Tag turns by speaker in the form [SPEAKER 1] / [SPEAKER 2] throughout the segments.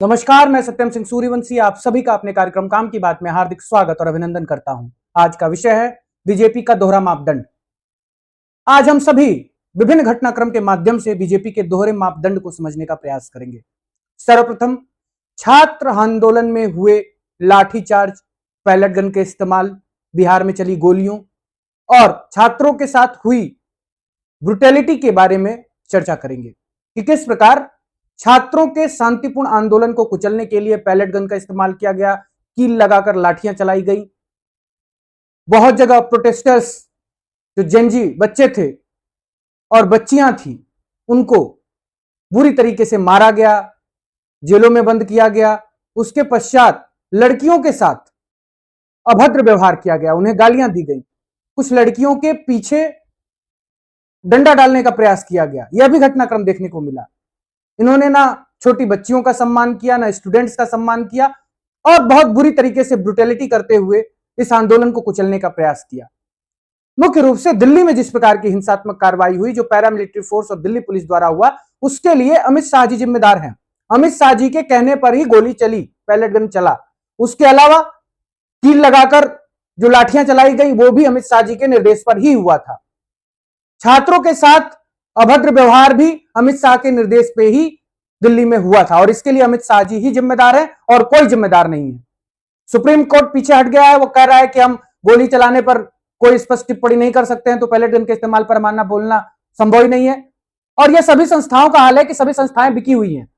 [SPEAKER 1] नमस्कार, मैं सत्यम सिंह सूर्यवंशी आप सभी का अपने कार्यक्रम काम की बात में हार्दिक स्वागत और अभिनंदन करता हूं। आज का विषय है बीजेपी का दोहरा मापदंड। आज हम सभी विभिन्न घटनाक्रम के माध्यम से बीजेपी के दोहरे मापदंड को समझने का प्रयास करेंगे। सर्वप्रथम, छात्र आंदोलन में हुए लाठीचार्ज, पैलेट गन के इस्तेमाल, बिहार में चली गोलियों और छात्रों के साथ हुई ब्रुटैलिटी के बारे में चर्चा करेंगे कि किस प्रकार छात्रों के शांतिपूर्ण आंदोलन को कुचलने के लिए पैलेट गन का इस्तेमाल किया गया, कील लगाकर लाठियां चलाई गई। बहुत जगह प्रोटेस्टर्स जो जेनजी बच्चे थे और बच्चियां थी, उनको बुरी तरीके से मारा गया, जेलों में बंद किया गया। उसके पश्चात लड़कियों के साथ अभद्र व्यवहार किया गया, उन्हें गालियां दी गई। कुछ लड़कियों के पीछे डंडा डालने का प्रयास किया गया। यह भी घटनाक्रम देखने को मिला। इन्होंने ना छोटी बच्चियों का सम्मान किया, ना स्टूडेंट्स का सम्मान किया और बहुत बुरी तरीके से ब्रुटैलिटी करते हुए इस आंदोलन को कुचलने का प्रयास किया। मुख्य रूप से दिल्ली में जिस प्रकार की हिंसात्मक कार्रवाई हुई, जो पैरामिलिट्री फोर्स और दिल्ली पुलिस द्वारा हुआ, उसके लिए अमित शाह जी जिम्मेदार हैं। अमित शाह जी के कहने पर ही गोली चली, पैलेट गन चला। उसके अलावा कील लगाकर जो लाठियां चलाई गई, वो भी अमित शाह जी के निर्देश पर ही हुआ था। छात्रों के साथ अभद्र व्यवहार भी अमित शाह के निर्देश पे ही दिल्ली में हुआ था और इसके लिए अमित शाह जी ही जिम्मेदार है और कोई जिम्मेदार नहीं है। सुप्रीम कोर्ट पीछे हट गया है, वो कह रहा है कि हम गोली चलाने पर कोई स्पष्ट टिप्पणी नहीं कर सकते हैं, तो पैलेट गन के इस्तेमाल पर मानना बोलना संभव ही नहीं है। और यह सभी संस्थाओं का हाल है कि सभी संस्थाएं बिकी हुई हैं।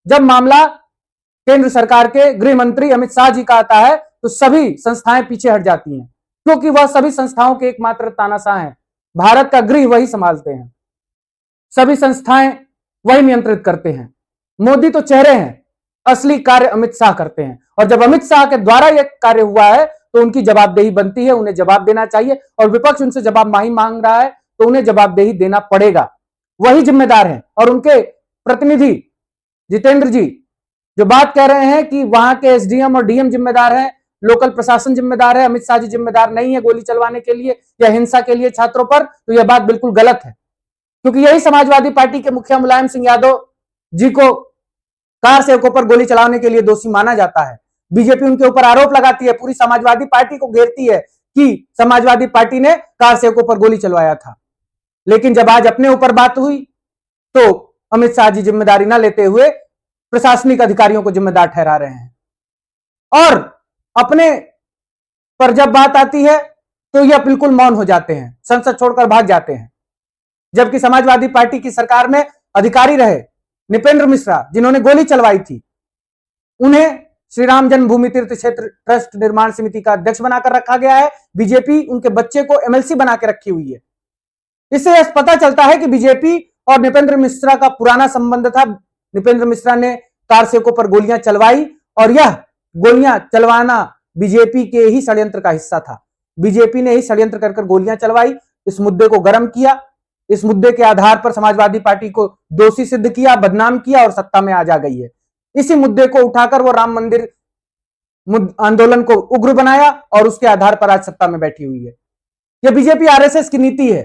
[SPEAKER 1] जब मामला केंद्र सरकार के गृह मंत्री अमित शाह जी का आता है तो सभी संस्थाएं पीछे हट जाती हैं, क्योंकि वह सभी संस्थाओं के एकमात्र तानाशाह हैं। भारत का गृह वही संभालते हैं, सभी संस्थाएं वही नियंत्रित करते हैं। मोदी तो चेहरे हैं, असली कार्य अमित शाह करते हैं। और जब अमित शाह के द्वारा यह कार्य हुआ है तो उनकी जवाबदेही बनती है, उन्हें जवाब देना चाहिए। और विपक्ष उनसे जवाब नहीं मांग रहा है तो उन्हें जवाबदेही देना पड़ेगा, वही जिम्मेदार हैं। और उनके प्रतिनिधि जितेंद्र जी जो बात कह रहे हैं कि वहां के एसडीएम और डीएम जिम्मेदार हैं, लोकल प्रशासन जिम्मेदार है, अमित शाह जी जिम्मेदार नहीं है गोली चलवाने के लिए या हिंसा के लिए छात्रों पर, तो यह बात बिल्कुल गलत है। क्योंकि यही समाजवादी पार्टी के मुखिया मुलायम सिंह यादव जी को कार सेवकों पर गोली चलाने के लिए दोषी माना जाता है। बीजेपी उनके ऊपर आरोप लगाती है, पूरी समाजवादी पार्टी को घेरती है कि समाजवादी पार्टी ने कार सेवकों पर गोली चलवाया था। लेकिन जब आज अपने ऊपर बात हुई तो अमित शाह जी जिम्मेदारी न लेते हुए प्रशासनिक अधिकारियों को जिम्मेदार ठहरा रहे हैं। और अपने पर जब बात आती है तो यह बिल्कुल मौन हो जाते हैं, संसद छोड़कर भाग जाते हैं। जबकि समाजवादी पार्टी की सरकार में अधिकारी रहे नृपेंद्र मिश्रा, जिन्होंने गोली चलवाई थी, उन्हें श्री राम जन्मभूमि तीर्थ क्षेत्र ट्रस्ट निर्माण समिति का अध्यक्ष बनाकर रखा गया है। बीजेपी उनके बच्चे को एमएलसी बना के रखी हुई है। इससे पता चलता है कि बीजेपी और नृपेंद्र मिश्रा का पुराना संबंध था। नृपेंद्र मिश्रा ने कार सेवकों पर गोलियां चलवाई और यह गोलियां चलवाना बीजेपी के ही षड्यंत्र का हिस्सा था। बीजेपी ने ही षड्यंत्र कर गोलियां चलवाई, इस मुद्दे को गर्म किया, इस मुद्दे के आधार पर समाजवादी पार्टी को दोषी सिद्ध किया, बदनाम किया और सत्ता में आ जा गई है। इसी मुद्दे को उठाकर वो राम मंदिर आंदोलन को उग्र बनाया और उसके आधार पर आज सत्ता में बैठी हुई है। यह बीजेपी आरएसएस की नीति है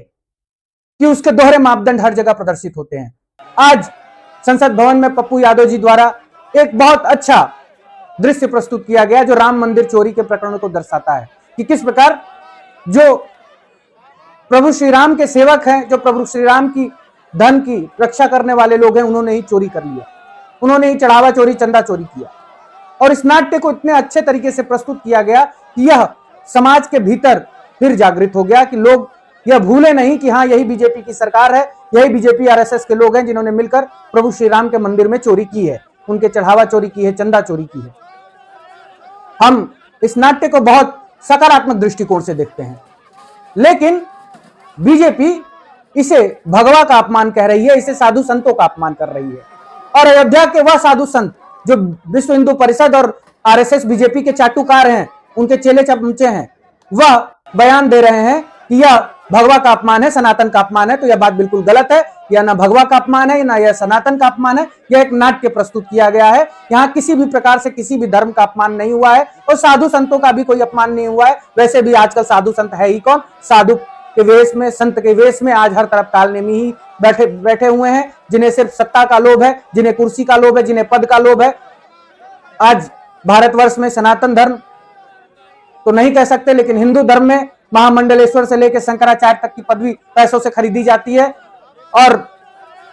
[SPEAKER 1] कि उसके दोहरे मापदंड हर जगह प्रदर्शित होते हैं। आज संसद भवन में पप्पू यादव जी द्वारा एक बहुत अच्छा दृश्य प्रस्तुत किया गया जो राम मंदिर चोरी के प्रकरण को दर्शाता है कि किस प्रकार जो प्रभु श्री राम के सेवक हैं, जो प्रभु श्री राम की धन की रक्षा करने वाले लोग हैं, उन्होंने ही चोरी कर लिया, उन्होंने ही चढ़ावा चोरी, चंदा चोरी किया। और इस नाट्य को इतने अच्छे तरीके से प्रस्तुत किया गया कि यह समाज के भीतर फिर जागृत हो गया कि लोग यह भूले नहीं कि हाँ, यही बीजेपी की सरकार है, यही बीजेपी आरएसएस के लोग हैं जिन्होंने मिलकर प्रभु श्री राम के मंदिर में चोरी की है, उनके चढ़ावा चोरी की है, चंदा चोरी की है। हम इस नाट्य को बहुत सकारात्मक दृष्टिकोण से देखते हैं, लेकिन बीजेपी इसे भगवा का अपमान कह रही है, इसे साधु संतों का अपमान कर रही है। और अयोध्या के वह साधु संत जो विश्व हिंदू परिषद और आरएसएस बीजेपी के चाटुकार हैं, उनके चेले चमचे हैं, वह बयान दे रहे हैं कि यह भगवा का अपमान है, सनातन का अपमान है। तो यह बात बिल्कुल गलत है। यह ना भगवा का अपमान है, ना यह सनातन का अपमान है। यह एक नाट्य प्रस्तुत किया गया है। यहाँ किसी भी प्रकार से किसी भी धर्म का अपमान नहीं हुआ है और साधु संतों का भी कोई अपमान नहीं हुआ है। वैसे भी आजकल साधु संत है ही कौन, साधु के वेश में, संत के वेश में आज हर तरफ कालनेमी ही बैठे हुए हैं, जिन्हें सिर्फ सत्ता का लोभ है, जिन्हें कुर्सी का लोभ है, जिन्हें पद का लोभ है। आज भारतवर्ष में सनातन धर्म तो नहीं कह सकते, लेकिन हिंदू धर्म में महामंडलेश्वर से लेकर शंकराचार्य तक की पदवी पैसों से खरीदी जाती है और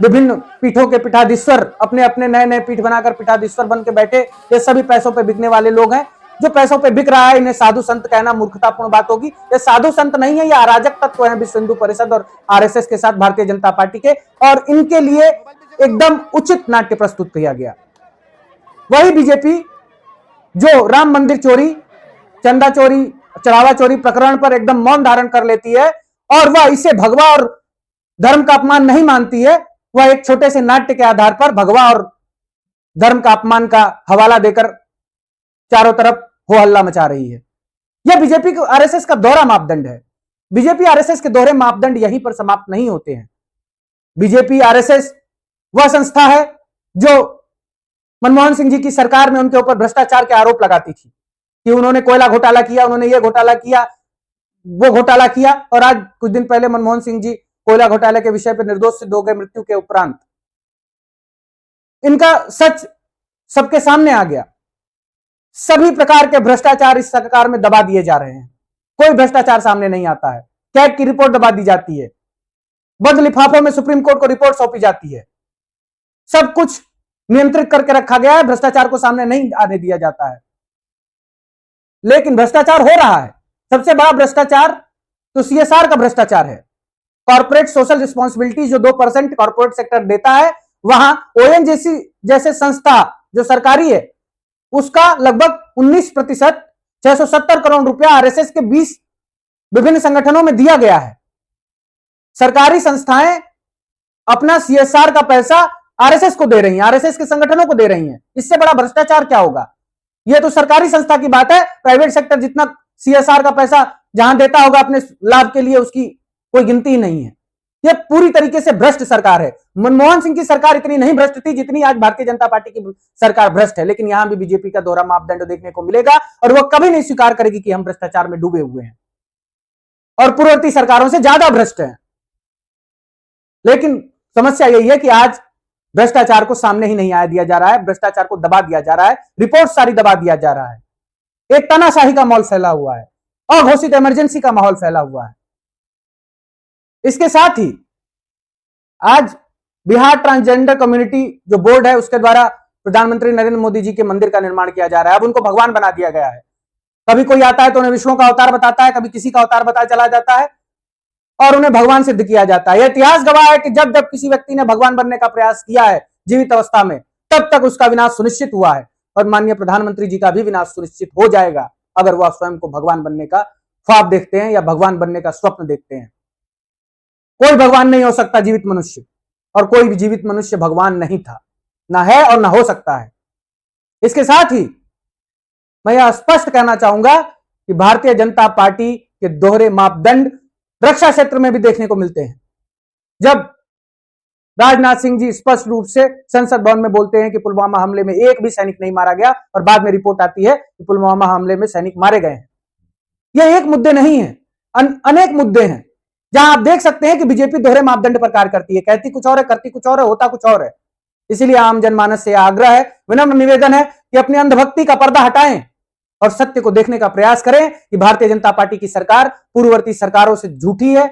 [SPEAKER 1] विभिन्न पीठों के पीठाधीश्वर अपने अपने नए नए पीठ बनाकर पीठाधीश्वर बन के बैठे, ये सभी पैसों पे बिकने वाले लोग हैं। जो पैसों पे बिक रहा है इन्हें साधु संत कहना मूर्खतापूर्ण बात होगी। ये साधु संत नहीं है, ये अराजक तत्व हैं विश्व हिंदू परिषद और आरएसएस के साथ भारतीय जनता पार्टी के, और इनके लिए एकदम उचित नाट्य प्रस्तुत किया गया। वही बीजेपी जो राम मंदिर चोरी, चंदा चोरी, चढ़ावा चोरी प्रकरण पर एकदम मौन धारण कर लेती है और वह इसे भगवा और धर्म का अपमान नहीं मानती है, वह एक छोटे से नाट्य के आधार पर भगवा और धर्म का अपमान का हवाला देकर चारों तरफ हो हल्ला मचा रही है। यह बीजेपी को आरएसएस का दोहरा मापदंड है। बीजेपी आरएसएस के दोहरे मापदंड यहीं पर समाप्त नहीं होते हैं। बीजेपी आरएसएस वह संस्था है जो मनमोहन सिंह जी की सरकार में उनके ऊपर भ्रष्टाचार के आरोप लगाती थी कि उन्होंने कोयला घोटाला किया, उन्होंने ये घोटाला किया, वो घोटाला किया, और आज कुछ दिन पहले मनमोहन सिंह जी कोयला घोटाले के विषय पर निर्दोष सिद्ध हो गए मृत्यु के उपरांत। इनका सच सबके सामने आ गया। सभी प्रकार के भ्रष्टाचार इस सरकार में दबा दिए जा रहे हैं, कोई भ्रष्टाचार सामने नहीं आता है। कैग की रिपोर्ट दबा दी जाती है, बंद लिफाफों में सुप्रीम कोर्ट को रिपोर्ट सौंपी जाती है, सब कुछ नियंत्रित करके रखा गया है, भ्रष्टाचार को सामने नहीं आने दिया जाता है। लेकिन भ्रष्टाचार हो रहा है। सबसे बड़ा भ्रष्टाचार तो सीएसआर का भ्रष्टाचार है। कॉर्पोरेट सोशल रिस्पॉन्सिबिलिटी जो 2% कॉर्पोरेट सेक्टर देता है, वहां ओएनजीसी जैसे संस्था जो सरकारी है उसका लगभग 19% 670 करोड़ रुपया आरएसएस के 20 विभिन्न संगठनों में दिया गया है। सरकारी संस्थाएं अपना सीएसआर का पैसा आरएसएस को दे रही हैं, आरएसएस के संगठनों को दे रही हैं। इससे बड़ा भ्रष्टाचार क्या होगा? यह तो सरकारी संस्था की बात है। प्राइवेट सेक्टर जितना सीएसआर का पैसा जहां देता होगा अपने लाभ के लिए, उसकी कोई गिनती ही नहीं है। यह पूरी तरीके से भ्रष्ट सरकार है। मनमोहन सिंह की सरकार इतनी नहीं भ्रष्ट थी जितनी आज भारतीय जनता पार्टी की सरकार भ्रष्ट है। लेकिन यहां भी बीजेपी का दोहरा मापदंड देखने को मिलेगा और वह कभी नहीं स्वीकार करेगी कि हम भ्रष्टाचार में डूबे हुए हैं और पूर्ववर्ती सरकारों से ज्यादा भ्रष्ट हैं। लेकिन समस्या यही है कि आज भ्रष्टाचार को सामने ही नहीं आया दिया जा रहा है, भ्रष्टाचार को दबा दिया जा रहा है, रिपोर्ट सारी दबा दिया जा रहा है। एक तानाशाही का माहौल फैला हुआ है, अघोषित इमरजेंसी का माहौल फैला हुआ है। इसके साथ ही आज बिहार ट्रांसजेंडर कम्युनिटी जो बोर्ड है उसके द्वारा प्रधानमंत्री नरेंद्र मोदी जी के मंदिर का निर्माण किया जा रहा है। अब उनको भगवान बना दिया गया है। कभी कोई आता है तो उन्हें विष्णु का अवतार बताता है, कभी किसी का अवतार बताया चला जाता है और उन्हें भगवान सिद्ध किया जाता है। यह इतिहास गवाह है कि जब जब किसी व्यक्ति ने भगवान बनने का प्रयास किया है जीवित अवस्था में, तब तक उसका विनाश सुनिश्चित हुआ है और माननीय प्रधानमंत्री जी का भी विनाश सुनिश्चित हो जाएगा अगर वह स्वयं को भगवान बनने का ख्वाब देखते हैं या भगवान बनने का स्वप्न देखते हैं। कोई भगवान नहीं हो सकता जीवित मनुष्य, और कोई भी जीवित मनुष्य भगवान नहीं था, ना है और ना हो सकता है। इसके साथ ही मैं यह स्पष्ट कहना चाहूंगा कि भारतीय जनता पार्टी के दोहरे मापदंड रक्षा क्षेत्र में भी देखने को मिलते हैं। जब राजनाथ सिंह जी स्पष्ट रूप से संसद भवन में बोलते हैं कि पुलवामा हमले में एक भी सैनिक नहीं मारा गया और बाद में रिपोर्ट आती है कि पुलवामा हमले में सैनिक मारे गए हैं। यह एक मुद्दे नहीं है, अनेक मुद्दे हैं जहां आप देख सकते हैं कि बीजेपी दोहरे मापदंड पर कार्य करती है, कहती कुछ और है, करती कुछ और है, होता कुछ और है। इसीलिए आम जनमानस से आग्रह है, विनम्र निवेदन है कि अपनी अंधभक्ति का पर्दा हटाएं और सत्य को देखने का प्रयास करें कि भारतीय जनता पार्टी की सरकार पूर्ववर्ती सरकारों से झूठी है,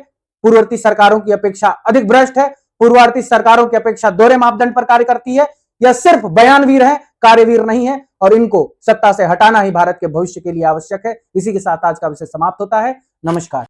[SPEAKER 1] पूर्ववर्ती सरकारों की अपेक्षा अधिक भ्रष्ट है, पूर्ववर्ती सरकारों की अपेक्षा दोहरे मापदंड पर कार्य करती है। यह सिर्फ बयानवीर है, कार्यवीर नहीं है, और इनको सत्ता से हटाना ही भारत के भविष्य के लिए आवश्यक है। इसी के साथ आज का विषय समाप्त होता है। नमस्कार।